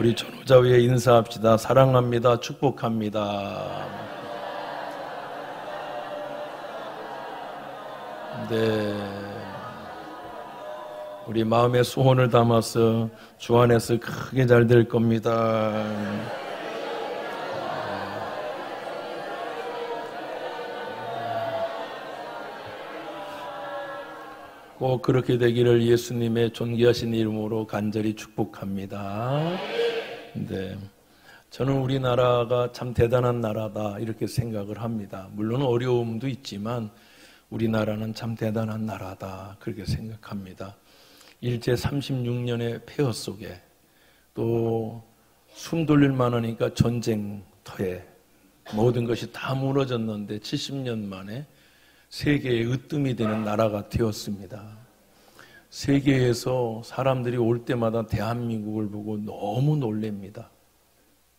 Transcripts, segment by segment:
우리 전우자 위에 인사합시다. 사랑합니다. 축복합니다. 네. 우리 마음의 소원을 담아서 주 안에서 크게 잘 될 겁니다. 꼭 그렇게 되기를 예수님의 존귀하신 이름으로 간절히 축복합니다. 네. 저는 우리나라가 참 대단한 나라다 이렇게 생각을 합니다. 물론 어려움도 있지만 우리나라는 참 대단한 나라다 그렇게 생각합니다. 일제 36년의 폐허 속에 또 숨 돌릴만 하니까 전쟁터에 모든 것이 다 무너졌는데 70년 만에 세계의 으뜸이 되는 나라가 되었습니다. 세계에서 사람들이 올 때마다 대한민국을 보고 너무 놀랍니다.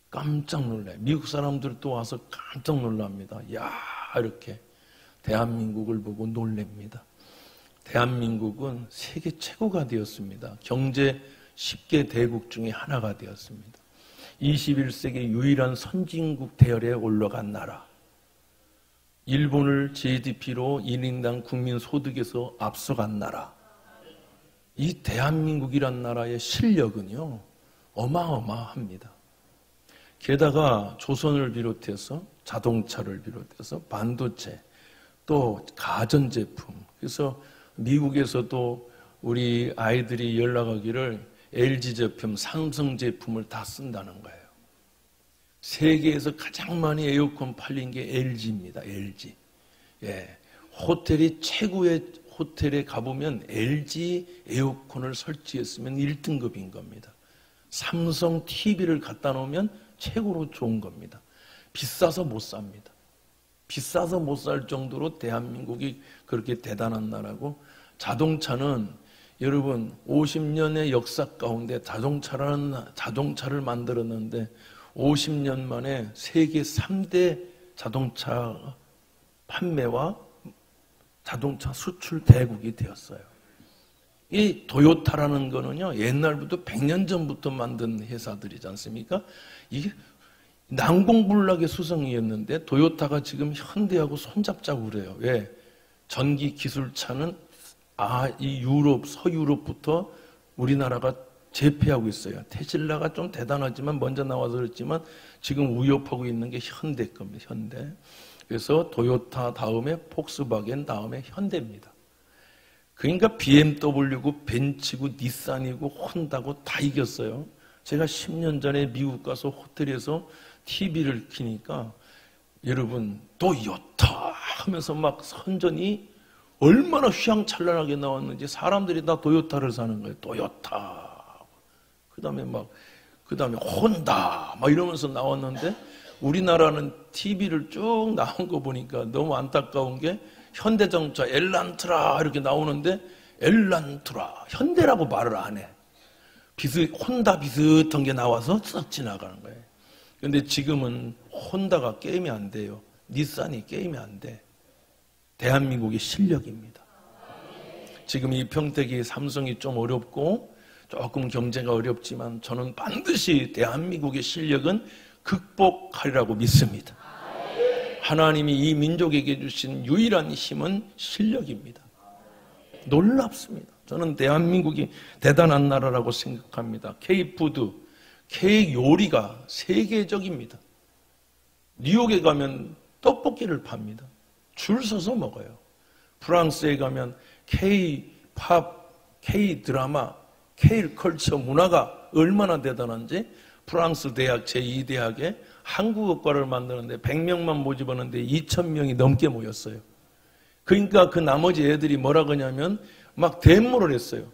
깜짝 놀라요. 미국 사람들도 와서 깜짝 놀랍니다. 야, 이렇게 대한민국을 보고 놀랍니다. 대한민국은 세계 최고가 되었습니다. 경제 10개 대국 중에 하나가 되었습니다. 21세기 유일한 선진국 대열에 올라간 나라. 일본을 GDP로 1인당 국민소득에서 앞서간 나라. 이 대한민국이란 나라의 실력은요, 어마어마합니다. 게다가 조선을 비롯해서 자동차를 비롯해서 반도체, 또 가전제품. 그래서 미국에서도 우리 아이들이 연락하기를 LG 제품, 삼성 제품을 다 쓴다는 거예요. 세계에서 가장 많이 에어컨 팔린 게 LG입니다. LG. 예. 호텔이 최고의 호텔에 가보면 LG 에어컨을 설치했으면 1등급인 겁니다. 삼성 TV를 갖다 놓으면 최고로 좋은 겁니다. 비싸서 못 삽니다. 비싸서 못 살 정도로 대한민국이 그렇게 대단한 나라고, 자동차는 여러분 50년의 역사 가운데 자동차를 만들었는데 50년 만에 세계 3대 자동차 판매와 자동차 수출 대국이 되었어요. 이 도요타라는 거는요, 옛날부터 100년 전부터 만든 회사들이지 않습니까? 이게 난공불락의 수성이었는데 도요타가 지금 현대하고 손잡자고 그래요. 왜? 전기 기술차는 이 유럽, 서유럽부터 우리나라가 제패하고 있어요. 테슬라가 좀 대단하지만 먼저 나와서 그렇지만 지금 위협하고 있는 게 현대 겁니다. 현대. 그래서 도요타 다음에 폭스바겐 다음에 현대입니다. 그러니까 BMW고 벤츠고 닛산이고 혼다고 다 이겼어요. 제가 10년 전에 미국 가서 호텔에서 TV를 켜니까 여러분 도요타 하면서 막 선전이 얼마나 휘황찬란하게 나왔는지 사람들이 다 도요타를 사는 거예요. 도요타. 그 다음에 혼다 막 이러면서 나왔는데 우리나라는 TV를 쭉 나온 거 보니까 너무 안타까운 게 현대자동차 엘란트라 이렇게 나오는데 엘란트라 현대라고 말을 안 해. 혼다 비슷한 게 나와서 싹 지나가는 거예요. 그런데 지금은 혼다가 게임이 안 돼요. 닛산이 게임이 안 돼. 대한민국의 실력입니다. 지금 이 평택이 삼성이 좀 어렵고 조금 경제가 어렵지만 저는 반드시 대한민국의 실력은 극복하리라고 믿습니다. 하나님이 이 민족에게 주신 유일한 힘은 실력입니다. 놀랍습니다. 저는 대한민국이 대단한 나라라고 생각합니다. K푸드, K요리가 세계적입니다. 뉴욕에 가면 떡볶이를 팝니다. 줄 서서 먹어요. 프랑스에 가면 K-팝, K-드라마, K-컬처 문화가 얼마나 대단한지 프랑스 대학 제2대학에 한국어과를 만드는데 100명만 모집하는데 2,000명이 넘게 모였어요. 그러니까 그 나머지 애들이 뭐라 그러냐면 막 대모를 했어요.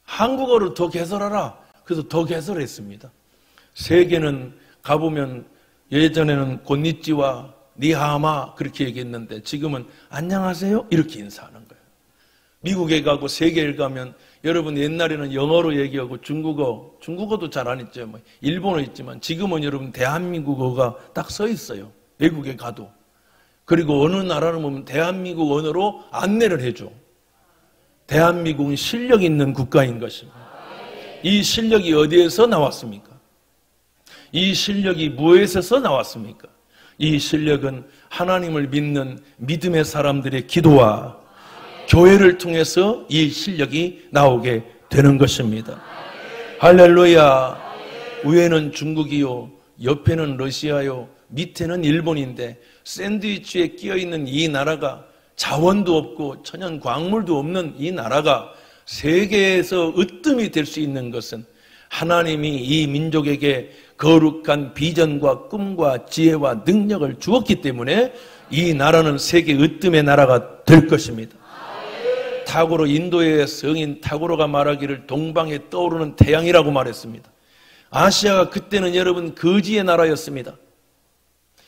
한국어를 더 개설하라. 그래서 더 개설했습니다. 세계는 가보면 예전에는 곤니찌와 니하마 그렇게 얘기했는데 지금은 안녕하세요 이렇게 인사하는 거예요. 미국에 가고 세계에 가면 여러분 옛날에는 영어로 얘기하고 중국어도 잘 안 했죠. 일본어 있지만 지금은 여러분 대한민국어가 딱 써 있어요. 외국에 가도. 그리고 어느 나라를 보면 대한민국 언어로 안내를 해줘. 대한민국은 실력 있는 국가인 것입니다. 이 실력이 어디에서 나왔습니까? 이 실력이 무엇에서 나왔습니까? 이 실력은 하나님을 믿는 믿음의 사람들의 기도와 교회를 통해서 이 실력이 나오게 되는 것입니다. 할렐루야. 위에는 중국이요, 옆에는 러시아요, 밑에는 일본인데 샌드위치에 끼어있는 이 나라가 자원도 없고 천연 광물도 없는 이 나라가 세계에서 으뜸이 될 수 있는 것은 하나님이 이 민족에게 거룩한 비전과 꿈과 지혜와 능력을 주었기 때문에 이 나라는 세계 으뜸의 나라가 될 것입니다. 타고로, 인도의 성인 타고로가 말하기를 동방에 떠오르는 태양이라고 말했습니다. 아시아가 그때는 여러분 거지의 나라였습니다.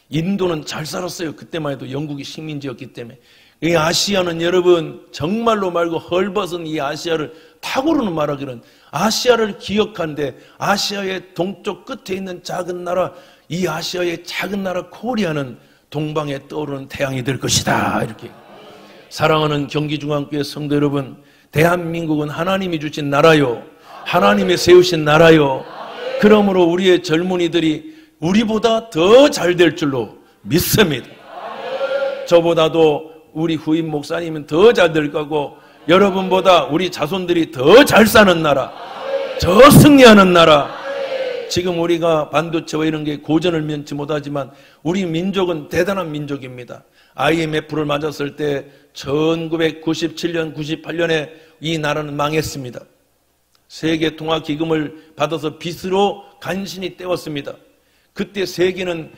인도는 잘 살았어요. 그때만 해도 영국이 식민지였기 때문에. 이 아시아는 여러분 정말로 말고 헐벗은 이 아시아를, 타고로는 말하기는 아시아를 기억한데 아시아의 동쪽 끝에 있는 작은 나라, 이 아시아의 작은 나라 코리아는 동방에 떠오르는 태양이 될 것이다. 이렇게. 사랑하는 경기중앙교회 성도 여러분, 대한민국은 하나님이 주신 나라요, 하나님이 세우신 나라요. 그러므로 우리의 젊은이들이 우리보다 더 잘 될 줄로 믿습니다. 저보다도 우리 후임 목사님은 더 잘 될 거고, 여러분보다 우리 자손들이 더 잘 사는 나라, 더 승리하는 나라. 지금 우리가 반도체와 이런 게 고전을 면치 못하지만 우리 민족은 대단한 민족입니다. IMF를 맞았을 때 1997년, 98년에 이 나라는 망했습니다. 세계통화기금을 받아서 빚으로 간신히 때웠습니다. 그때 세계는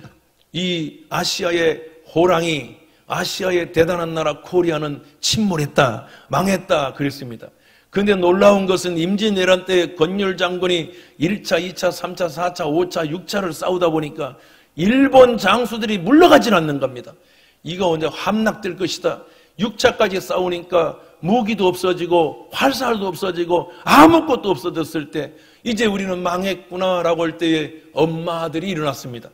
이 아시아의 호랑이, 아시아의 대단한 나라 코리아는 침몰했다, 망했다 그랬습니다. 그런데 놀라운 것은 임진왜란 때 권율 장군이 1차, 2차, 3차, 4차, 5차, 6차를 싸우다 보니까 일본 장수들이 물러가질 않는 겁니다. 이거 언제 함락될 것이다. 6차까지 싸우니까 무기도 없어지고 활살도 없어지고 아무것도 없어졌을 때 이제 우리는 망했구나라고 할 때에 엄마들이 일어났습니다.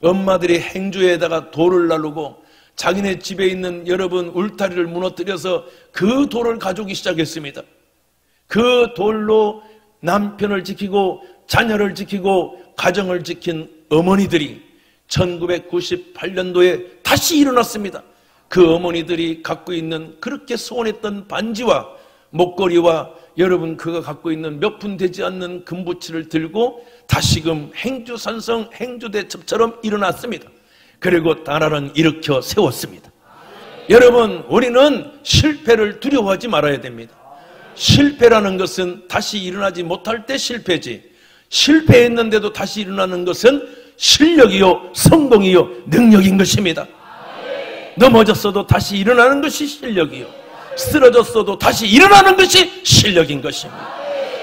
엄마들이 행주에다가 돌을 나르고 자기네 집에 있는 여러분 울타리를 무너뜨려서 그 돌을 가져오기 시작했습니다. 그 돌로 남편을 지키고 자녀를 지키고 가정을 지킨 어머니들이 1998년도에 다시 일어났습니다. 그 어머니들이 갖고 있는 그렇게 소원했던 반지와 목걸이와 여러분 그가 갖고 있는 몇 푼 되지 않는 금부치를 들고 다시금 행주산성 행주대첩처럼 일어났습니다. 그리고 나라는 일으켜 세웠습니다. 여러분, 우리는 실패를 두려워하지 말아야 됩니다. 실패라는 것은 다시 일어나지 못할 때 실패지, 실패했는데도 다시 일어나는 것은 실력이요, 성공이요, 능력인 것입니다. 넘어졌어도 다시 일어나는 것이 실력이요, 쓰러졌어도 다시 일어나는 것이 실력인 것입니다.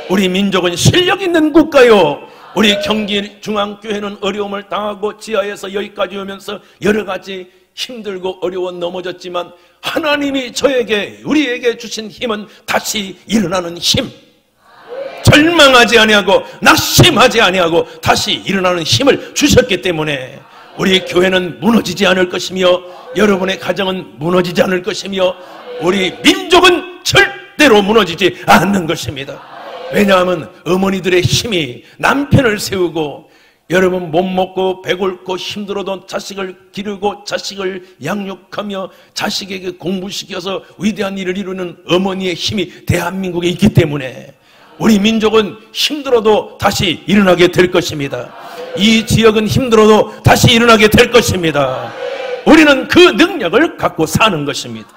우리 민족은 실력 있는 국가요. 우리 경기중앙교회는 어려움을 당하고 지하에서 여기까지 오면서 여러 가지 힘들고 어려워 넘어졌지만 하나님이 저에게, 우리에게 주신 힘은 다시 일어나는 힘, 절망하지 아니하고 낙심하지 아니하고 다시 일어나는 힘을 주셨기 때문에 우리 교회는 무너지지 않을 것이며 여러분의 가정은 무너지지 않을 것이며 우리 민족은 절대로 무너지지 않는 것입니다. 왜냐하면 어머니들의 힘이 남편을 세우고, 여러분 못 먹고 배고프고 힘들어도 자식을 기르고 자식을 양육하며 자식에게 공부시켜서 위대한 일을 이루는 어머니의 힘이 대한민국에 있기 때문에 우리 민족은 힘들어도 다시 일어나게 될 것입니다. 이 지역은 힘들어도 다시 일어나게 될 것입니다. 우리는 그 능력을 갖고 사는 것입니다.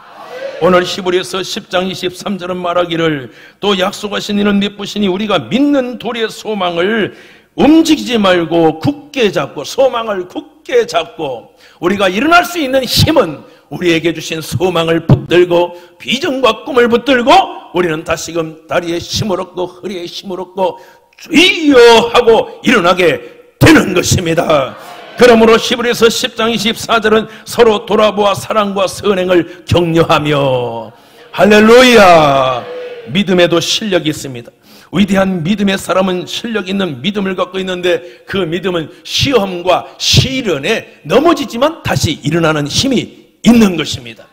오늘 히브리서 10장 23절은 말하기를 또 약속하신 이는 미쁘시니 우리가 믿는 도리의 소망을 움직이지 말고 굳게 잡고, 소망을 굳게 잡고, 우리가 일어날 수 있는 힘은 우리에게 주신 소망을 붙들고 비전과 꿈을 붙들고 우리는 다시금 다리에 힘을 얻고 허리에 힘을 얻고 주여 하고 일어나게 되는 것입니다. 그러므로 히브리서 10장 24절은 서로 돌아보아 사랑과 선행을 격려하며, 할렐루야, 믿음에도 실력이 있습니다. 위대한 믿음의 사람은 실력 있는 믿음을 갖고 있는데 그 믿음은 시험과 시련에 넘어지지만 다시 일어나는 힘이 있는 것입니다.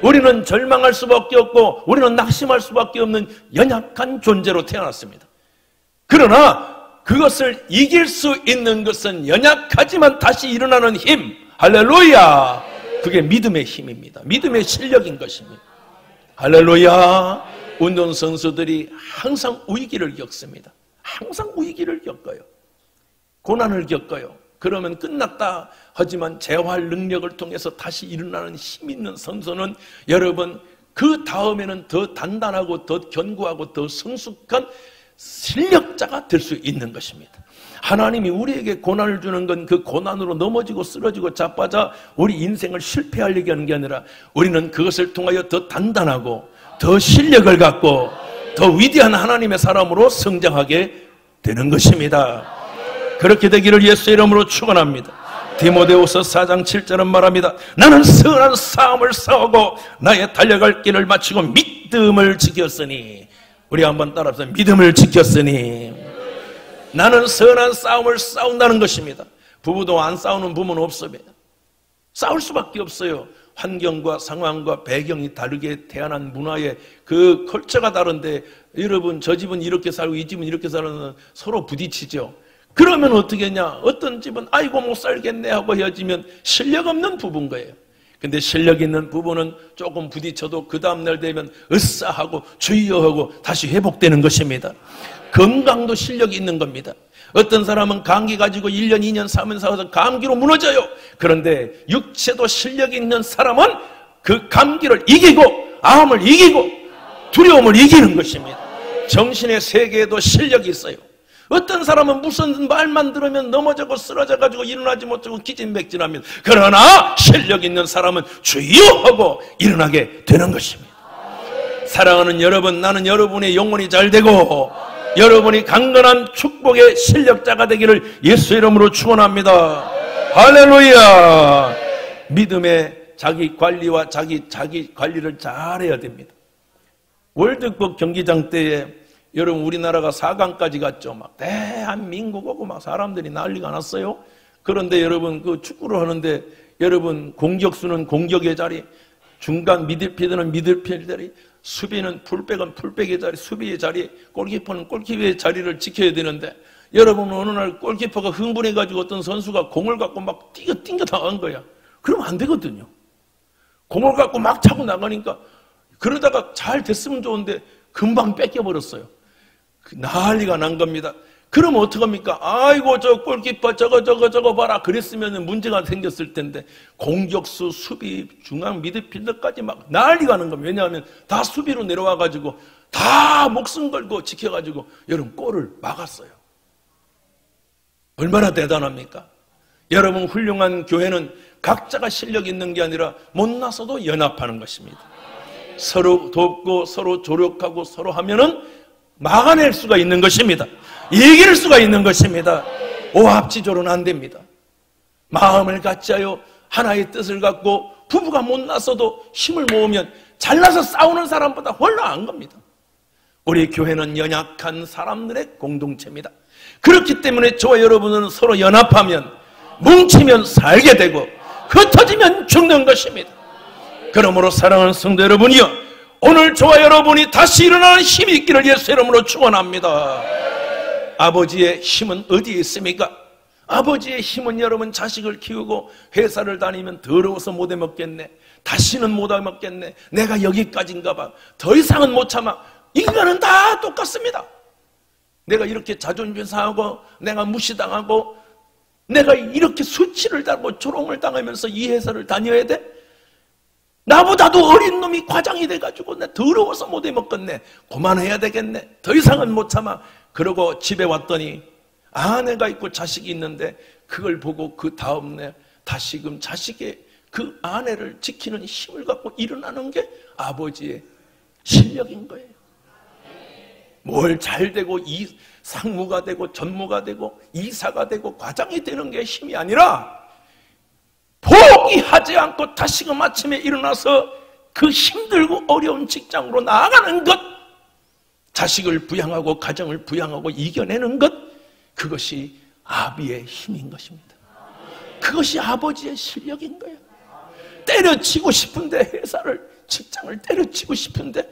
우리는 절망할 수밖에 없고 우리는 낙심할 수밖에 없는 연약한 존재로 태어났습니다. 그러나 그것을 이길 수 있는 것은 연약하지만 다시 일어나는 힘. 할렐루야. 그게 믿음의 힘입니다. 믿음의 실력인 것입니다. 할렐루야. 운동선수들이 항상 위기를 겪습니다. 항상 위기를 겪어요. 고난을 겪어요. 그러면 끝났다 하지만 재활 능력을 통해서 다시 일어나는 힘 있는 선수는 여러분 그 다음에는 더 단단하고 더 견고하고 더 성숙한 실력자가 될 수 있는 것입니다. 하나님이 우리에게 고난을 주는 건 그 고난으로 넘어지고 쓰러지고 자빠져 우리 인생을 실패하려게 하는 게 아니라 우리는 그것을 통하여 더 단단하고 더 실력을 갖고 더 위대한 하나님의 사람으로 성장하게 되는 것입니다. 그렇게 되기를 예수의 이름으로 축원합니다. 디모데후서 4장 7절은 말합니다. 나는 선한 싸움을 싸우고 나의 달려갈 길을 마치고 믿음을 지켰으니. 우리 한번 따라합시다. 믿음을 지켰으니. 나는 선한 싸움을 싸운다는 것입니다. 부부도 안 싸우는 부부는 없습니다. 싸울 수밖에 없어요. 환경과 상황과 배경이 다르게 태어난 문화의 그 컬처가 다른데 여러분 저 집은 이렇게 살고 이 집은 이렇게 살아서 서로 부딪히죠. 그러면 어떻게 했냐? 어떤 집은 아이고 못 살겠네 하고 헤어지면 실력 없는 부부인 거예요. 근데 실력 있는 부부는 조금 부딪혀도 그 다음날 되면 으쌰하고 주의하고 다시 회복되는 것입니다. 건강도 실력이 있는 겁니다. 어떤 사람은 감기 가지고 1년, 2년, 3년 살아서 감기로 무너져요. 그런데 육체도 실력이 있는 사람은 그 감기를 이기고 암을 이기고 두려움을 이기는 것입니다. 정신의 세계에도 실력이 있어요. 어떤 사람은 무슨 말만 들으면 넘어져고 쓰러져가지고 일어나지 못하고 기진맥진합니다. 그러나 실력 있는 사람은 주의하고 일어나게 되는 것입니다. 사랑하는 여러분, 나는 여러분의 영혼이 잘 되고 여러분이 강건한 축복의 실력자가 되기를 예수 이름으로 축원합니다. 할렐루야. 믿음의 자기 관리와 자기 관리를 잘해야 됩니다. 월드컵 경기장 때에 여러분 우리나라가 4강까지 갔죠. 막 대한민국 오고 막 사람들이 난리가 났어요. 그런데 여러분 그 축구를 하는데 여러분 공격수는 공격의 자리, 중간 미드필더는 미드필더의 자리, 수비는 풀백은 풀백의 자리, 수비의 자리, 골키퍼는 골키퍼의 자리를 지켜야 되는데 여러분 어느 날 골키퍼가 흥분해가지고 어떤 선수가 공을 갖고 막 띵겨 나간 거야. 그러면 안 되거든요. 공을 갖고 막 차고 나가니까 그러다가 잘 됐으면 좋은데 금방 뺏겨버렸어요. 난리가 난 겁니다. 그러면 어떡합니까? 아이고 저 골키퍼 저거 봐라 그랬으면 문제가 생겼을 텐데 공격수, 수비, 중앙 미드필더까지 막 난리가 난 겁니다. 왜냐하면 다 수비로 내려와가지고 다 목숨 걸고 지켜가지고 여러분 골을 막았어요. 얼마나 대단합니까? 여러분 훌륭한 교회는 각자가 실력 있는 게 아니라 못나서도 연합하는 것입니다. 서로 돕고 서로 조력하고 서로 하면은 막아낼 수가 있는 것입니다. 이길 수가 있는 것입니다. 오합지졸은 안 됩니다. 마음을 같이하여 하나의 뜻을 갖고 부부가 못나서도 힘을 모으면 잘나서 싸우는 사람보다 훨씬 나은 겁니다. 우리 교회는 연약한 사람들의 공동체입니다. 그렇기 때문에 저와 여러분은 서로 연합하면 뭉치면 살게 되고 흩어지면 죽는 것입니다. 그러므로 사랑하는 성도 여러분이여, 오늘 저와 여러분이 다시 일어나는 힘이 있기를 예수 이름으로 축원합니다. 아버지의 힘은 어디에 있습니까? 아버지의 힘은 여러분 자식을 키우고 회사를 다니면 더러워서 못 해먹겠네, 다시는 못 해먹겠네, 내가 여기까지인가 봐, 더 이상은 못 참아. 인간은 다 똑같습니다. 내가 이렇게 자존심 상하고 내가 무시당하고 내가 이렇게 수치를 당하고 조롱을 당하면서 이 회사를 다녀야 돼? 나보다도 어린 놈이 과장이 돼가지고 내 더러워서 못 해먹겠네, 그만해야 되겠네, 더 이상은 못 참아. 그러고 집에 왔더니 아내가 있고 자식이 있는데 그걸 보고 그 다음날 다시금 자식의 그 아내를 지키는 힘을 갖고 일어나는 게 아버지의 실력인 거예요. 뭘 잘 되고 상무가 되고 전무가 되고 이사가 되고 과장이 되는 게 힘이 아니라 포기하지 않고 다시금 아침에 일어나서 그 힘들고 어려운 직장으로 나아가는 것, 자식을 부양하고 가정을 부양하고 이겨내는 것, 그것이 아비의 힘인 것입니다. 그것이 아버지의 실력인 거예요. 때려치고 싶은데 회사를, 직장을 때려치고 싶은데,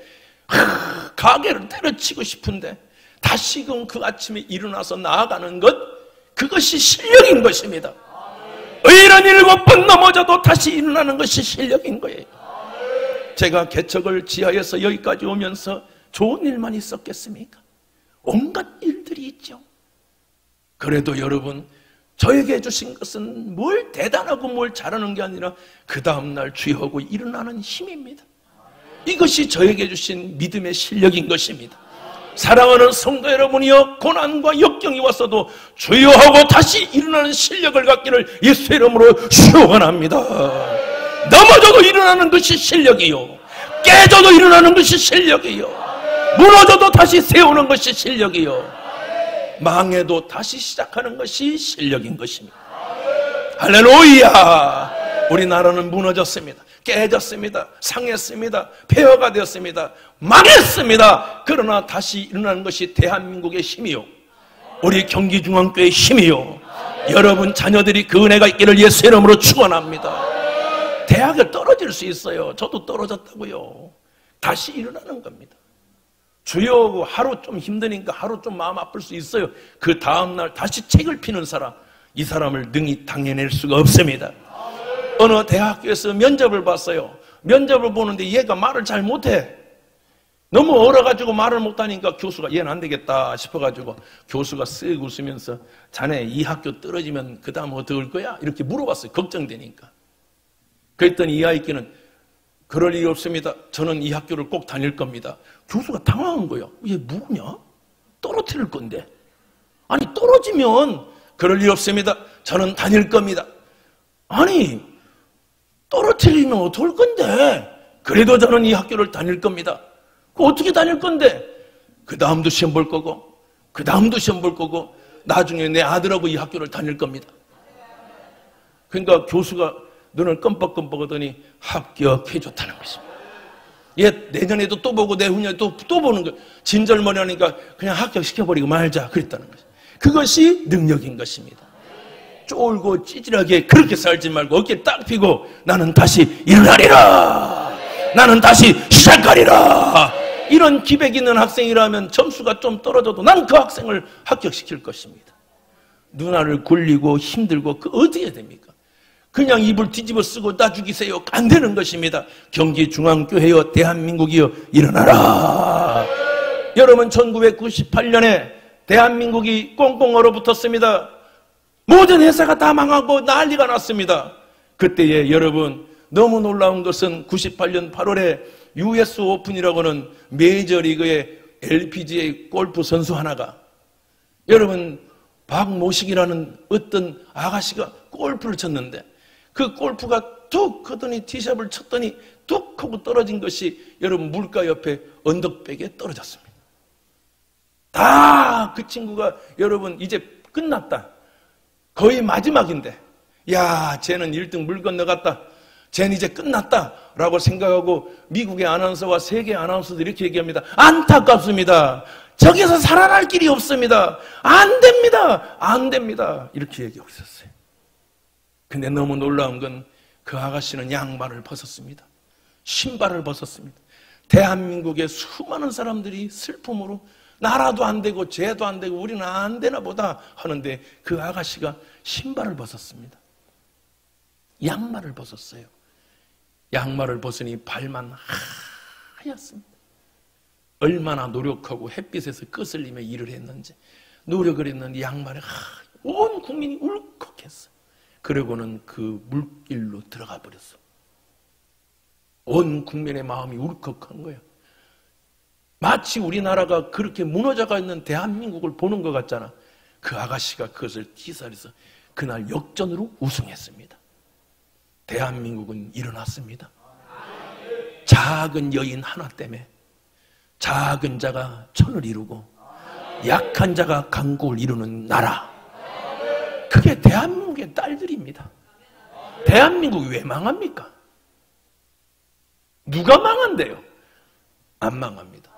가게를 때려치고 싶은데 다시금 그 아침에 일어나서 나아가는 것, 그것이 실력인 것입니다. 의인은 7번 넘어져도 다시 일어나는 것이 실력인 거예요. 제가 개척을 지하에서 여기까지 오면서 좋은 일만 있었겠습니까? 온갖 일들이 있죠. 그래도 여러분, 저에게 주신 것은 뭘 대단하고 뭘 잘하는 게 아니라 그 다음날 주여하고 일어나는 힘입니다. 이것이 저에게 주신 믿음의 실력인 것입니다. 사랑하는 성도 여러분이여, 고난과 역경이 왔어도 주여하고 다시 일어나는 실력을 갖기를 예수 이름으로 축원합니다. 넘어져도 일어나는 것이 실력이요, 깨져도 일어나는 것이 실력이요, 무너져도 다시 세우는 것이 실력이요, 망해도 다시 시작하는 것이 실력인 것입니다. 할렐루야! 우리나라는 무너졌습니다. 깨졌습니다. 상했습니다. 폐허가 되었습니다. 망했습니다. 그러나 다시 일어나는 것이 대한민국의 힘이요, 우리 경기중앙교회의 힘이요, 여러분 자녀들이 그 은혜가 있기를 예수 이름으로 축원합니다. 대학을 떨어질 수 있어요. 저도 떨어졌다고요. 다시 일어나는 겁니다. 주여, 하루 좀 힘드니까 하루 좀 마음 아플 수 있어요. 그 다음날 다시 책을 피는 사람, 이 사람을 능히 당해낼 수가 없습니다. 어느 대학교에서 면접을 봤어요. 면접을 보는데 얘가 말을 잘 못해. 너무 얼어가지고 말을 못하니까 교수가 얘는 안 되겠다 싶어가지고 교수가 쓱 웃으면서 자네 이 학교 떨어지면 그 다음 어떻게 할 거야? 이렇게 물어봤어요. 걱정되니까. 그랬더니 이 아이끼는 그럴 일이 없습니다. 저는 이 학교를 꼭 다닐 겁니다. 교수가 당황한 거예요. 얘 뭐냐? 떨어뜨릴 건데. 아니, 떨어지면 그럴 일 없습니다. 저는 다닐 겁니다. 아니, 떨어뜨리면 어떡할 건데? 그래도 저는 이 학교를 다닐 겁니다. 그 어떻게 다닐 건데? 그 다음도 시험 볼 거고, 그 다음도 시험 볼 거고, 나중에 내 아들하고 이 학교를 다닐 겁니다. 그러니까 교수가 눈을 끔뻑끔뻑 하더니 합격해 줬다는 것입니다. 얘 내년에도 또 보고 내후년에도 또 보는 거예요. 진절머리 하니까 그냥 합격시켜버리고 말자 그랬다는 것입니다. 그것이 능력인 것입니다. 쫄고 찌질하게 그렇게 살지 말고 어깨 딱 펴고 나는 다시 일어나리라, 나는 다시 시작하리라, 이런 기백 있는 학생이라면 점수가 좀 떨어져도 난 그 학생을 합격시킬 것입니다. 누나를 굴리고 힘들고 그 어떻게 됩니까? 그냥 입을 뒤집어 쓰고 나 죽이세요, 안 되는 것입니다. 경기중앙교회여 대한민국이여 일어나라. 여러분, 1998년에 대한민국이 꽁꽁 얼어붙었습니다. 모든 회사가 다 망하고 난리가 났습니다. 그때에 여러분, 너무 놀라운 것은 98년 8월에 US 오픈이라고 하는 메이저리그의 LPGA 골프 선수 하나가, 여러분, 박모식이라는 어떤 아가씨가 골프를 쳤는데 그 골프가 툭 하더니 티샷을 쳤더니 툭 하고 떨어진 것이 여러분 물가 옆에 언덕백에 떨어졌습니다. 다 그 친구가 여러분 이제 끝났다, 거의 마지막인데, 야, 쟤는 1등 물 건너갔다, 쟤는 이제 끝났다 라고 생각하고 미국의 아나운서와 세계 아나운서들이 이렇게 얘기합니다. 안타깝습니다. 저기서 살아날 길이 없습니다. 안 됩니다. 안 됩니다. 이렇게 얘기하고 있었어요. 근데 너무 놀라운 건 그 아가씨는 양말을 벗었습니다. 신발을 벗었습니다. 대한민국의 수많은 사람들이 슬픔으로 나라도 안 되고 죄도 안 되고 우리는 안 되나 보다 하는데 그 아가씨가 신발을 벗었습니다. 양말을 벗었어요. 양말을 벗으니 발만 하얗습니다. 얼마나 노력하고 햇빛에서 거슬리며 일을 했는지, 노력을 했는데 양말에 온 국민이 울컥했어요. 그러고는 그 물길로 들어가 버렸어. 온 국민의 마음이 울컥한 거예요. 마치 우리나라가 그렇게 무너져가 있는 대한민국을 보는 것 같잖아. 그 아가씨가 그것을 티살해서 그날 역전으로 우승했습니다. 대한민국은 일어났습니다. 작은 여인 하나 때문에 작은 자가 천을 이루고 약한 자가 강국을 이루는 나라, 그게 대한민국의 딸들입니다. 대한민국이 왜 망합니까? 누가 망한대요? 안 망합니다.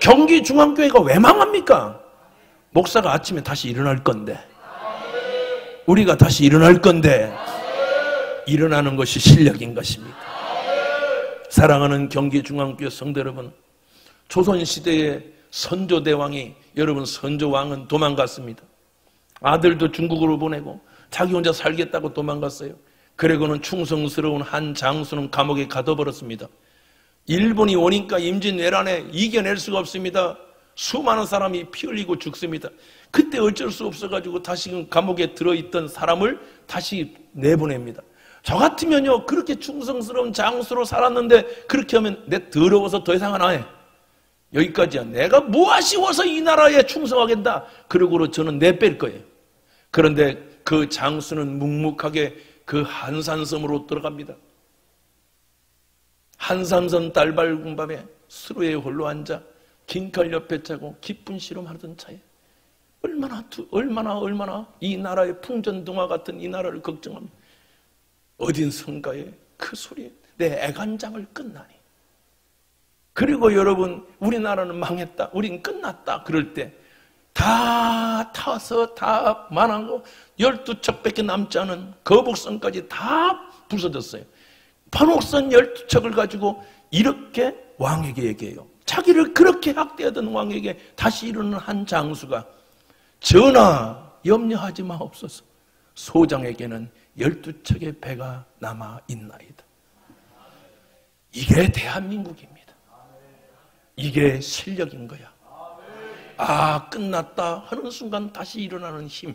경기중앙교회가 왜 망합니까? 목사가 아침에 다시 일어날 건데, 우리가 다시 일어날 건데, 일어나는 것이 실력인 것입니다. 사랑하는 경기중앙교회 성도 여러분, 조선시대에 선조대왕이, 여러분 선조왕은 도망갔습니다. 아들도 중국으로 보내고 자기 혼자 살겠다고 도망갔어요. 그리고는 충성스러운 한 장수는 감옥에 가둬버렸습니다. 일본이 오니까 임진왜란에 이겨낼 수가 없습니다. 수많은 사람이 피 흘리고 죽습니다. 그때 어쩔 수 없어가지고 다시금 감옥에 들어있던 사람을 다시 내보냅니다. 저 같으면요, 그렇게 충성스러운 장수로 살았는데 그렇게 하면 내 더러워서 더 이상 안 해. 여기까지야. 내가 뭐 아쉬워서 이 나라에 충성하겠다. 그러고로 저는 내뺄 거예요. 그런데 그 장수는 묵묵하게 그 한산섬으로 들어갑니다. 한산섬 달밝은 밤에 수로에 홀로 앉아 긴칼 옆에 차고 기쁜 씨름하던 차에 얼마나 이 나라의 풍전등화 같은 이 나라를 걱정합니다. 어딘선가에 그 소리에 내 애간장을 끝나니. 그리고 여러분, 우리나라는 망했다, 우린 끝났다 그럴 때 다 타서 다 만하고 12척밖에 남지 않은 거북선까지 다 부서졌어요. 판옥선 12척을 가지고 이렇게 왕에게 얘기해요. 자기를 그렇게 학대하던 왕에게 다시 이르는 한 장수가, 전하 염려하지 마옵소서. 소장에게는 12척의 배가 남아 있나이다. 이게 대한민국입니다. 이게 실력인 거야. 아, 끝났다 하는 순간 다시 일어나는 힘.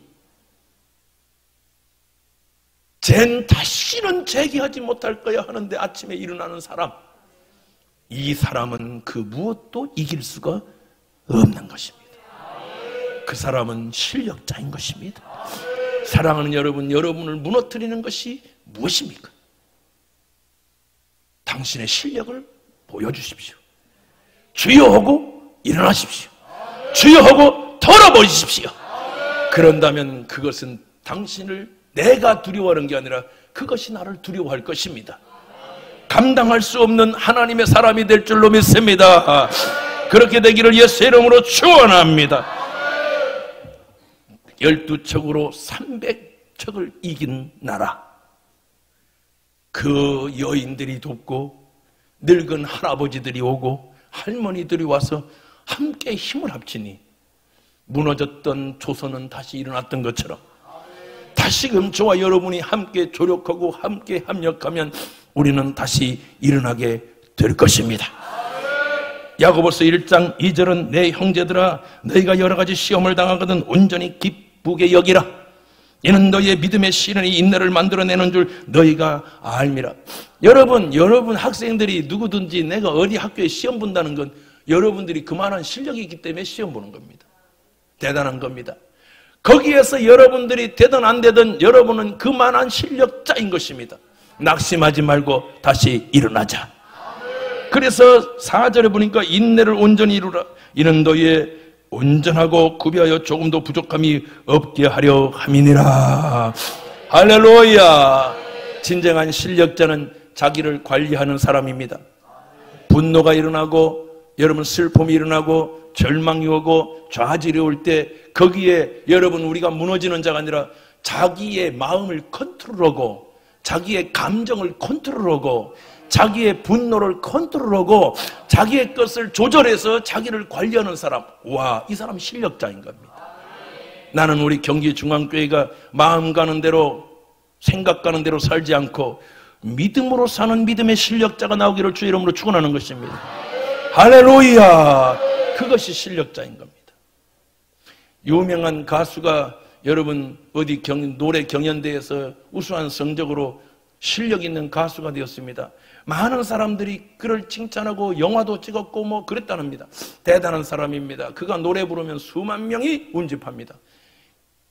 쟨 다시는 재기하지 못할 거야 하는데 아침에 일어나는 사람. 이 사람은 그 무엇도 이길 수가 없는 것입니다. 그 사람은 실력자인 것입니다. 사랑하는 여러분, 여러분을 무너뜨리는 것이 무엇입니까? 당신의 실력을 보여주십시오. 주여 하고 일어나십시오. 주여 하고 털어버리십시오. 그런다면 그것은 당신을 내가 두려워하는 게 아니라 그것이 나를 두려워할 것입니다. 감당할 수 없는 하나님의 사람이 될 줄로 믿습니다. 그렇게 되기를 예수의 이름으로 축원합니다. 12척으로 300척을 이긴 나라. 그 여인들이 돕고 늙은 할아버지들이 오고 할머니들이 와서 함께 힘을 합치니 무너졌던 조선은 다시 일어났던 것처럼 다시금 저와 여러분이 함께 조력하고 함께 협력하면 우리는 다시 일어나게 될 것입니다. 야고보서 1장 2절은 내 형제들아, 너희가 여러 가지 시험을 당하거든 온전히 기쁘게 여기라. 이는 너희의 믿음의 시련이 인내를 만들어내는 줄 너희가 알미라. 여러분 학생들이 누구든지 내가 어디 학교에 시험 본다는 건 여러분들이 그만한 실력이 있기 때문에 시험 보는 겁니다. 대단한 겁니다. 거기에서 여러분들이 되든 안 되든 여러분은 그만한 실력자인 것입니다. 낙심하지 말고 다시 일어나자. 그래서 4절에 보니까 인내를 온전히 이루라. 이는 너희의 온전하고 구비하여 조금도 부족함이 없게 하려 함이니라. 할렐루야. 진정한 실력자는 자기를 관리하는 사람입니다. 분노가 일어나고 여러분 슬픔이 일어나고 절망이 오고 좌절이 올 때 거기에 여러분 우리가 무너지는 자가 아니라 자기의 마음을 컨트롤하고 자기의 감정을 컨트롤하고 자기의 분노를 컨트롤하고 자기의 것을 조절해서 자기를 관리하는 사람. 와, 이 사람 실력자인 겁니다. 나는 우리 경기중앙교회가 마음 가는 대로 생각 가는 대로 살지 않고 믿음으로 사는 믿음의 실력자가 나오기를 주의 이름으로 축원하는 것입니다. 할렐루야. 그것이 실력자인 겁니다. 유명한 가수가 여러분 어디 노래 경연대회에서 우수한 성적으로 실력 있는 가수가 되었습니다. 많은 사람들이 그를 칭찬하고 영화도 찍었고 뭐 그랬다는니다. 대단한 사람입니다. 그가 노래 부르면 수만 명이 운집합니다.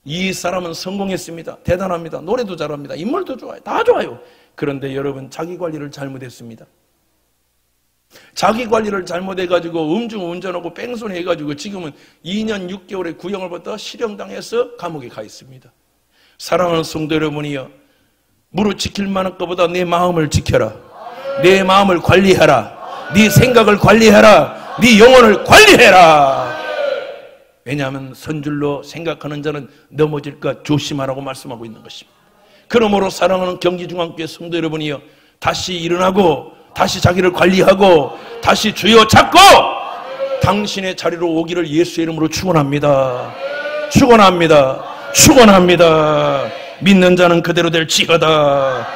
이 사람은 성공했습니다. 대단합니다. 노래도 잘합니다. 인물도 좋아요. 다 좋아요. 그런데 여러분 자기 관리를 잘못했습니다. 자기 관리를 잘못해가지고 음주운전하고 뺑소니 해가지고 지금은 2년 6개월의 구형을 받다 실형당해서 감옥에 가 있습니다. 사랑하는 성도 여러분이여, 무릇 지킬 만한 것보다 내 마음을 지켜라. 내 마음을 관리해라. 네 생각을 관리해라. 네 영혼을 관리해라. 왜냐하면 선줄로 생각하는 자는 넘어질까 조심하라고 말씀하고 있는 것입니다. 그러므로 사랑하는 경기중앙교회 성도 여러분이여, 다시 일어나고 다시 자기를 관리하고 다시 주여 찾고 당신의 자리로 오기를 예수의 이름으로 축원합니다. 축원합니다. 축원합니다. 믿는 자는 그대로 될지어다.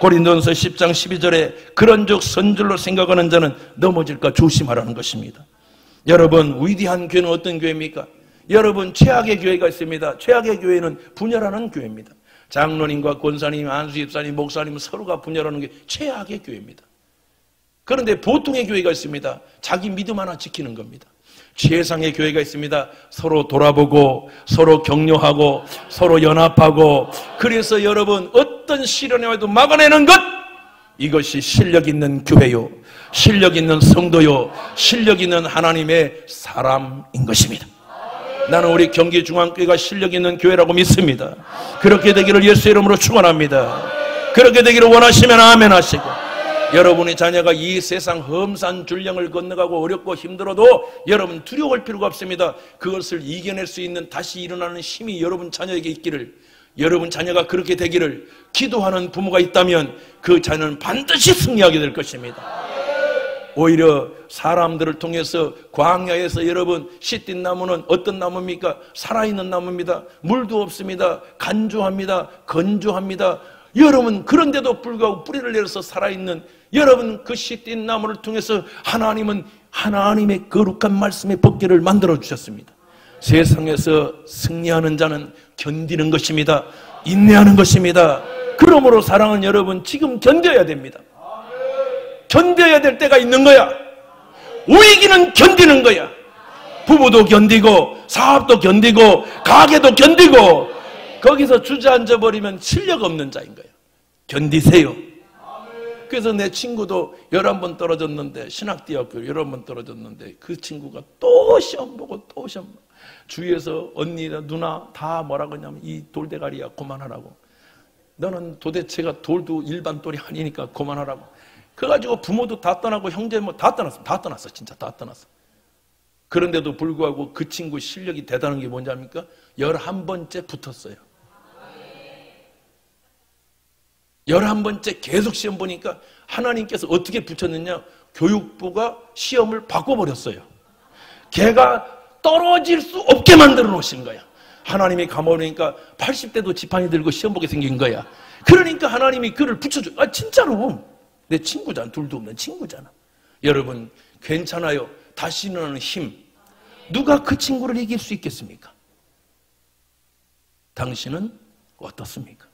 고린도전서 10장 12절에 그런즉 선줄로 생각하는 자는 넘어질까 조심하라는 것입니다. 여러분, 위대한 교회는 어떤 교회입니까? 여러분, 최악의 교회가 있습니다. 최악의 교회는 분열하는 교회입니다. 장로님과 권사님, 안수집사님, 목사님 서로가 분열하는 게 최악의 교회입니다. 그런데 보통의 교회가 있습니다. 자기 믿음 하나 지키는 겁니다. 최상의 교회가 있습니다. 서로 돌아보고 서로 격려하고 서로 연합하고, 그래서 여러분 어떤 시련에 와도 막아내는 것, 이것이 실력 있는 교회요, 실력 있는 성도요, 실력 있는 하나님의 사람인 것입니다. 나는 우리 경기중앙교회가 실력 있는 교회라고 믿습니다. 그렇게 되기를 예수의 이름으로 축원합니다. 그렇게 되기를 원하시면 아멘 하시고, 여러분의 자녀가 이 세상 험산 줄령을 건너가고 어렵고 힘들어도 여러분 두려워할 필요가 없습니다. 그것을 이겨낼 수 있는 다시 일어나는 힘이 여러분 자녀에게 있기를, 여러분 자녀가 그렇게 되기를 기도하는 부모가 있다면 그 자녀는 반드시 승리하게 될 것입니다. 오히려 사람들을 통해서 광야에서 여러분 시딘 나무는 어떤 나무입니까? 살아있는 나무입니다. 물도 없습니다. 간조합니다. 건조합니다. 여러분, 그런데도 불구하고 뿌리를 내려서 살아있는 여러분, 그 시딘 나무를 통해서 하나님은 하나님의 거룩한 말씀의 법궤를 만들어 주셨습니다. 세상에서 승리하는 자는 견디는 것입니다. 인내하는 것입니다. 그러므로 사랑하는 여러분, 지금 견뎌야 됩니다. 견뎌야 될 때가 있는 거야. 위기는 견디는 거야. 부부도 견디고 사업도 견디고 가게도 견디고, 거기서 주저앉아 버리면 실력 없는 자인 거예요. 견디세요. 그래서 내 친구도 11번 떨어졌는데, 신학대학교 11번 떨어졌는데, 그 친구가 또 시험 보고 또 시험 보고, 주위에서 언니나 누나 다 뭐라 그러냐면 이 돌대가리야 그만하라고, 너는 도대체가 돌도 일반 돌이 아니니까 그만하라고. 그래가지고 부모도 다 떠나고 형제 뭐 다 떠났어. 진짜 다 떠났어. 그런데도 불구하고 그 친구 실력이 대단한 게 뭔지 압니까? 11번째 붙었어요. 11번째 계속 시험 보니까 하나님께서 어떻게 붙였느냐, 교육부가 시험을 바꿔버렸어요. 걔가 떨어질 수 없게 만들어 놓으신 거야. 하나님이 가만히니까 80대도 지팡이 들고 시험 보게 생긴 거야. 그러니까 하나님이 그를 붙여줘. 진짜로 내 친구잖아. 둘도 없는 친구잖아. 여러분, 괜찮아요. 다시 일어나는 힘, 누가 그 친구를 이길 수 있겠습니까? 당신은 어떻습니까?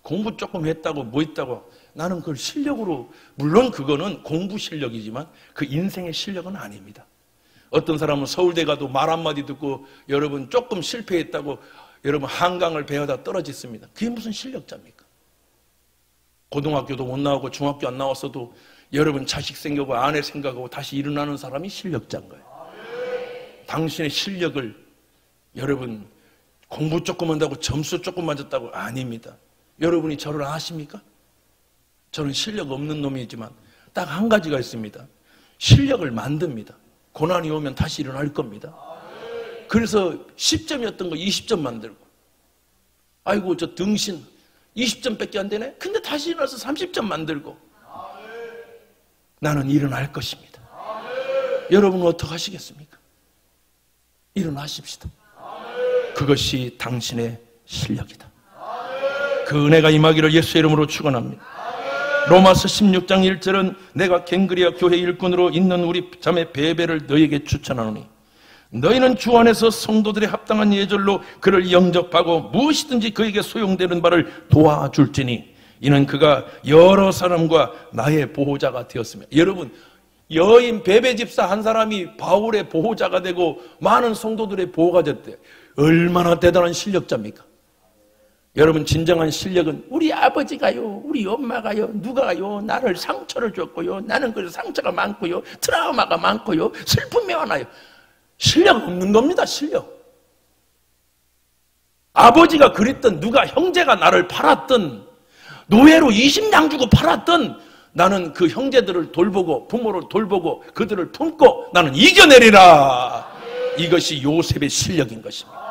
공부 조금 했다고 뭐 했다고, 나는 그걸 실력으로, 물론 그거는 공부 실력이지만 그 인생의 실력은 아닙니다. 어떤 사람은 서울대 가도 말 한마디 듣고 여러분 조금 실패했다고 여러분 한강을 배워다 떨어졌습니다. 그게 무슨 실력자입니까? 고등학교도 못 나오고 중학교 안 나왔어도 여러분 자식 생각하고 아내 생각하고 다시 일어나는 사람이 실력자인 거예요. 당신의 실력을 여러분 공부 조금 한다고 점수 조금 맞았다고 아닙니다. 여러분이 저를 아십니까? 저는 실력 없는 놈이지만 딱 한 가지가 있습니다. 실력을 만듭니다. 고난이 오면 다시 일어날 겁니다. 그래서 10점이었던 거 20점 만들고, 아이고 저 등신 20점밖에 안 되네? 근데 다시 일어나서 30점 만들고, 나는 일어날 것입니다. 여러분은 어떻게 하시겠습니까? 일어나십시다. 그것이 당신의 실력이다. 그 은혜가 임하기를 예수의 이름으로 축원합니다. 로마서 16장 1절은 내가 갱그리아 교회 일꾼으로 있는 우리 자매 베베를 너에게 추천하노니 너희는 주 안에서 성도들의 합당한 예절로 그를 영접하고 무엇이든지 그에게 소용되는 바를 도와줄지니 이는 그가 여러 사람과 나의 보호자가 되었습니다. 여러분, 여인 베베 집사 한 사람이 바울의 보호자가 되고 많은 성도들의 보호가 됐대. 얼마나 대단한 실력자입니까? 여러분, 진정한 실력은 우리 아버지가요, 우리 엄마가요, 누가요 나를 상처를 줬고요, 나는 그래서 상처가 많고요, 트라우마가 많고요, 슬픔이 많아요. 실력 없는 겁니다. 실력. 아버지가 그랬던, 누가 형제가 나를 팔았던, 노예로 20냥 주고 팔았던, 나는 그 형제들을 돌보고 부모를 돌보고 그들을 품고 나는 이겨내리라. 이것이 요셉의 실력인 것입니다.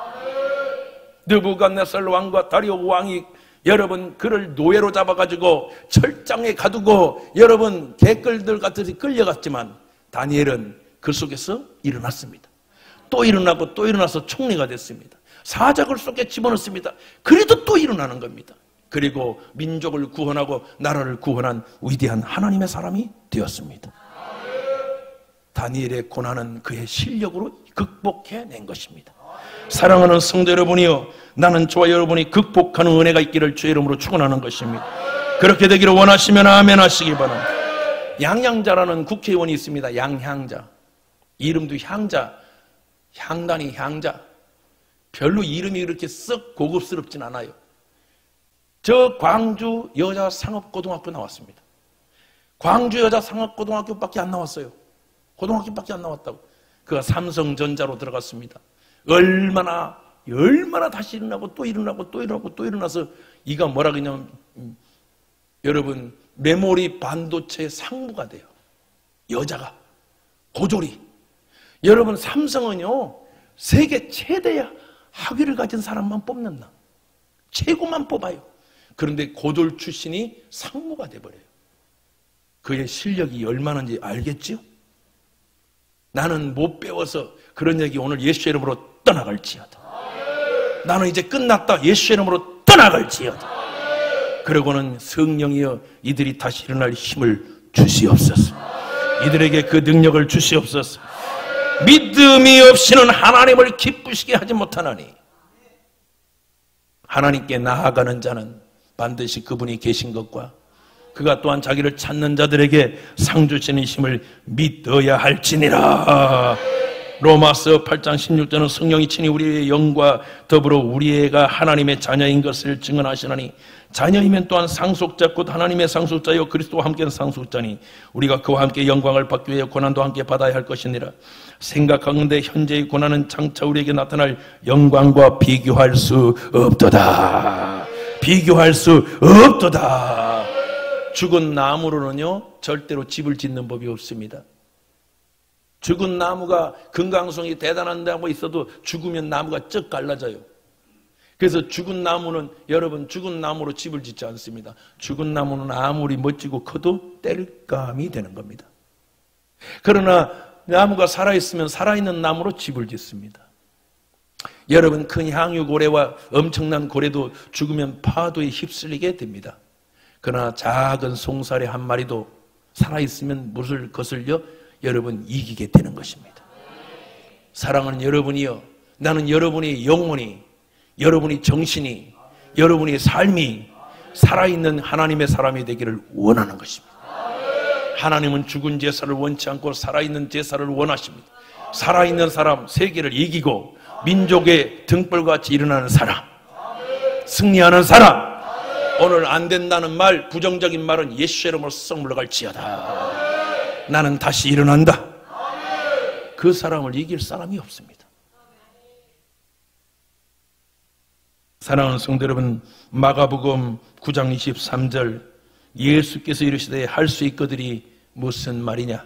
느부갓네살 왕과 다리오 왕이 여러분 그를 노예로 잡아가지고 철장에 가두고 여러분 개끌들 같이 끌려갔지만 다니엘은 그 속에서 일어났습니다. 또 일어나고 또 일어나서 총리가 됐습니다. 사자굴 속에 집어넣습니다. 그래도 또 일어나는 겁니다. 그리고 민족을 구원하고 나라를 구원한 위대한 하나님의 사람이 되었습니다. 다니엘의 고난은 그의 실력으로 극복해낸 것입니다. 사랑하는 성도 여러분이요, 나는 저와 여러분이 극복하는 은혜가 있기를 주의 이름으로 축원하는 것입니다. 그렇게 되기를 원하시면 아멘 하시기 바랍니다. 양향자라는 국회의원이 있습니다. 양향자. 이름도 향자, 향단이 향자. 별로 이름이 그렇게 썩 고급스럽진 않아요. 저 광주 여자상업고등학교 나왔습니다. 광주 여자상업고등학교밖에 안 나왔어요. 고등학교밖에 안 나왔다고. 그가 삼성전자로 들어갔습니다. 얼마나 다시 일어나고 또 일어나고 또 일어나고 또 일어나서 이가 뭐라 그러냐면 여러분 메모리 반도체 상무가 돼요. 여자가 고졸이. 여러분 삼성은요 세계 최대의 학위를 가진 사람만 뽑는다. 최고만 뽑아요. 그런데 고졸 출신이 상무가 돼버려요. 그의 실력이 얼마나인지 알겠지요? 나는 못 배워서 그런 얘기 오늘 예수의 이름으로 떠나갈지어다. 나는 이제 끝났다. 예수의 이름으로 떠나갈지어다. 그러고는 성령이여 이들이 다시 일어날 힘을 주시옵소서. 이들에게 그 능력을 주시옵소서. 믿음이 없이는 하나님을 기쁘시게 하지 못하나니 하나님께 나아가는 자는 반드시 그분이 계신 것과 그가 또한 자기를 찾는 자들에게 상 주시는 힘을 믿어야 할지니라. 로마서 8장 16절은 성령이 친히 우리의 영과 더불어 우리가 하나님의 자녀인 것을 증언하시나니 자녀이면 또한 상속자 곧 하나님의 상속자여 그리스도와 함께 상속자니 우리가 그와 함께 영광을 받기 위해 고난도 함께 받아야 할 것이니라. 생각하건대 현재의 고난은 장차 우리에게 나타날 영광과 비교할 수 없도다. 비교할 수 없도다. 죽은 나무로는요 절대로 집을 짓는 법이 없습니다. 죽은 나무가 건강성이 대단한다고 있어도 죽으면 나무가 쩍 갈라져요. 그래서 죽은 나무는 여러분 죽은 나무로 집을 짓지 않습니다. 죽은 나무는 아무리 멋지고 커도 땔감이 되는 겁니다. 그러나 나무가 살아있으면 살아있는 나무로 집을 짓습니다. 여러분 큰 향유고래와 엄청난 고래도 죽으면 파도에 휩쓸리게 됩니다. 그러나 작은 송사리 한 마리도 살아있으면 못을 거슬려 여러분 이기게 되는 것입니다. 사랑하는 여러분이요, 나는 여러분의 영혼이, 여러분의 정신이, 여러분의 삶이 살아있는 하나님의 사람이 되기를 원하는 것입니다. 하나님은 죽은 제사를 원치 않고 살아있는 제사를 원하십니다. 살아있는 사람, 세계를 이기고 민족의 등불같이 일어나는 사람, 승리하는 사람. 오늘 안 된다는 말, 부정적인 말은 예수의 이름으로 썩 물러갈지어다. 나는 다시 일어난다. 그 사람을 이길 사람이 없습니다. 사랑하는 성도 여러분, 마가복음 9장 23절 예수께서 이르시되 할 수 있거들이 무슨 말이냐?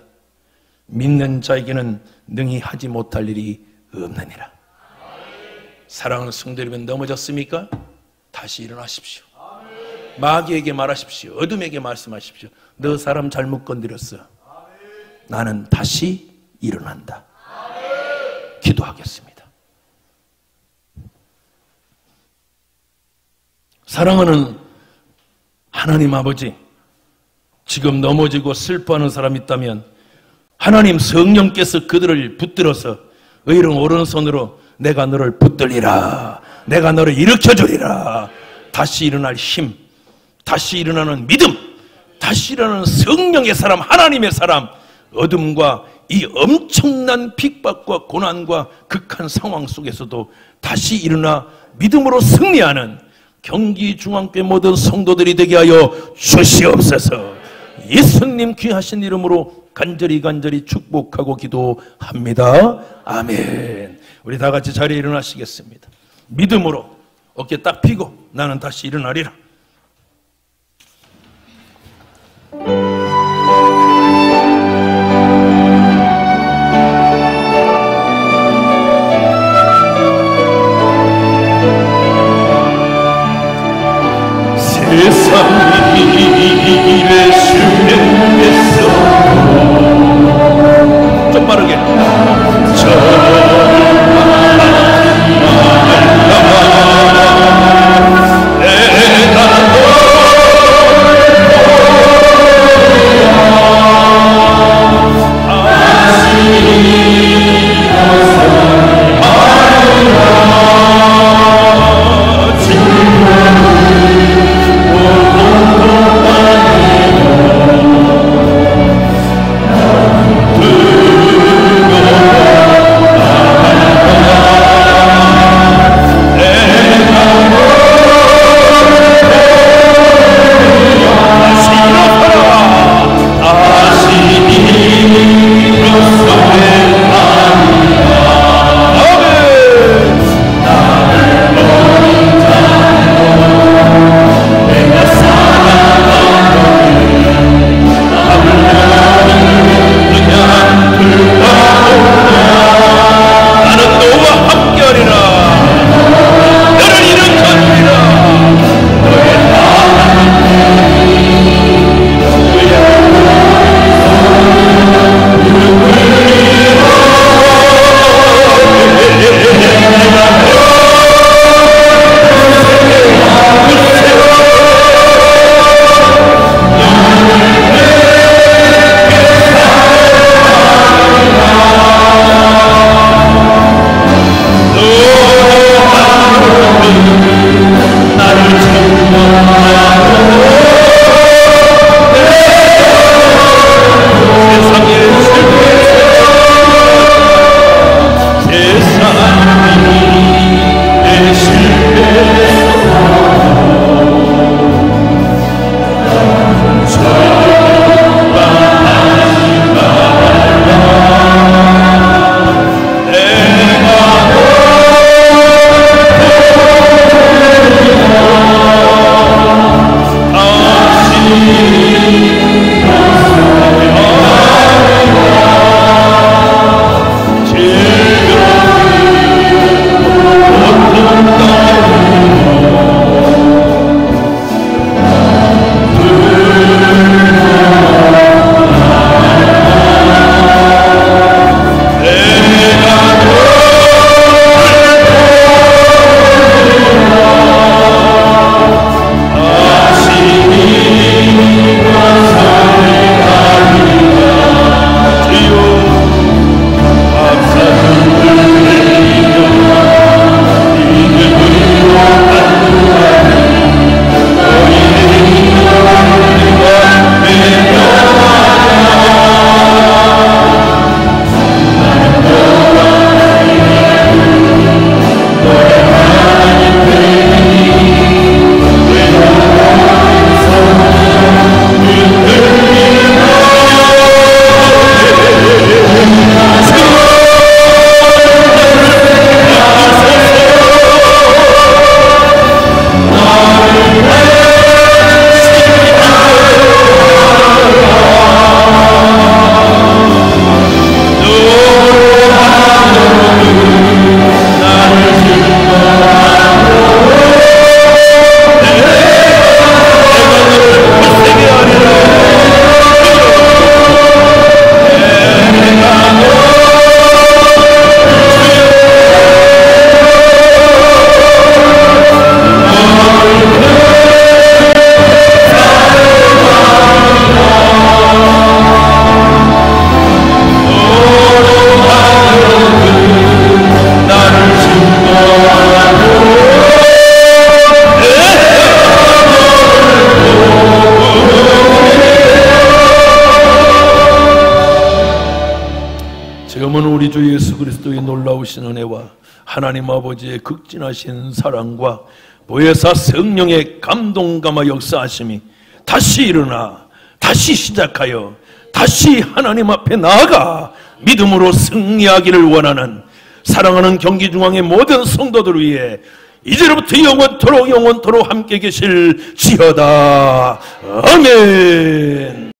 믿는 자에게는 능히 하지 못할 일이 없느니라. 사랑하는 성도 여러분, 넘어졌습니까? 다시 일어나십시오. 마귀에게 말하십시오. 어둠에게 말씀하십시오. 너 사람 잘못 건드렸어. 나는 다시 일어난다. 기도하겠습니다. 사랑하는 하나님 아버지, 지금 넘어지고 슬퍼하는 사람이 있다면 하나님 성령께서 그들을 붙들어서 의로운 오른손으로 내가 너를 붙들리라, 내가 너를 일으켜주리라. 다시 일어날 힘, 다시 일어나는 믿음, 다시 일어나는 성령의 사람, 하나님의 사람, 어둠과 이 엄청난 핍박과 고난과 극한 상황 속에서도 다시 일어나 믿음으로 승리하는 경기중앙교회 모든 성도들이 되게 하여 주시옵소서. 예수님 귀하신 이름으로 간절히 축복하고 기도합니다. 아멘. 우리 다 같이 자리에 일어나시겠습니다. 믿음으로 어깨 딱 펴고 나는 다시 일어나리라. 세상 일에 주님께서 더 빠르게. 지금은 우리 주 예수 그리스도의 놀라우신 은혜와 하나님 아버지의 극진하신 사랑과 보혜사 성령의 감동감화 역사하심이 다시 일어나 다시 시작하여 다시 하나님 앞에 나아가 믿음으로 승리하기를 원하는 사랑하는 경기중앙의 모든 성도들을 위해 이제로부터 영원토록 함께 계실지어다. 아멘.